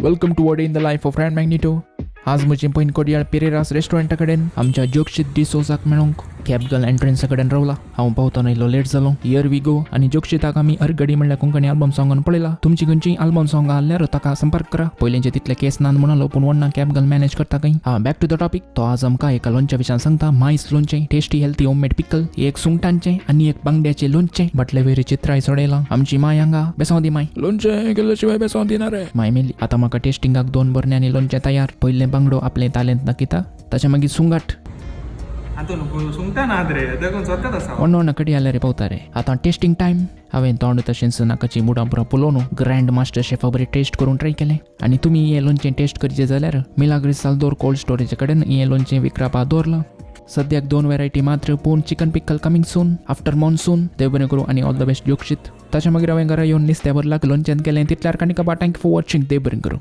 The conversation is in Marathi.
Welcome to word in the life of Ran Magneto. आज म्हजें पयन कोडियाळ पेरेरास रेस्टॉरंटा कडेन आमच्या जोगशीत डिसोजाक मेळूंक कॅब गर्ल एंट्रन्सा कडेन रावला. हांव पावतना इल्लो लेट जालो. Here we go. आनी जोगशीताक आमी अर्गडी म्हणल्यार कोंकणी आल्बम सॉंगान पळयला. तुमची खंयचीय आल्बम सॉंगां आसल्यार ताका संपर्क करा. पयलींचे तितले केस नान म्हणलो पूण वन्ना कॅब गर्ल मॅनेज करता खंय. Back to the topic. तो आज आमकां एका लोणच्या विशयान सांगता. मायस लोणचें, टेस्टी हेल्थी होममेड पिकल, एक सुंगटांचें आनी एक बांगड्याचें लोणचें. बाटले वयरी चित्राय चडयलां. आमची माय हांगा बेसों दी माय. लोणचें केल्ले शिवाय बेसों दिना रे. माय मेली. आतां म्हाका टेस्टिंगाक 2 बरण्यांनी लोणचें तयार. पयलें बांगडो आपलें तालेंत दाखयता, ताच्या मागीर सुंगाट. वण्ण कडी आल्या रे पावता रे. आतां टेस्टिंग टायम. हांवें तोंड तशेंच नाकाची मुडां पुरो पुलोवन ग्रँड मास्टर शेफा बरें टेस्ट करून ट्राय केलें. आनी तुमी हें लोणचें टेस्ट करचें जाल्यार मिलाग्रिस साल्दोर कोल्ड स्टोरेजा कडेन हें लोणचें विकरापा दवरलां. सद्याक 2 वेरायटी मात्र पूण चिकन पिकल कमिंग सून आफ्टर मॉन्सून. देव बरें करूं आनी ऑल द बेस्ट जोगशीत. ताच्या मागीर हांवें घरा येवन नुस्त्या भरलाक लोणचें केलें. तितल्यार काणी कबा थँक्यू फॉर वॉचिंग. देव बरें करूं.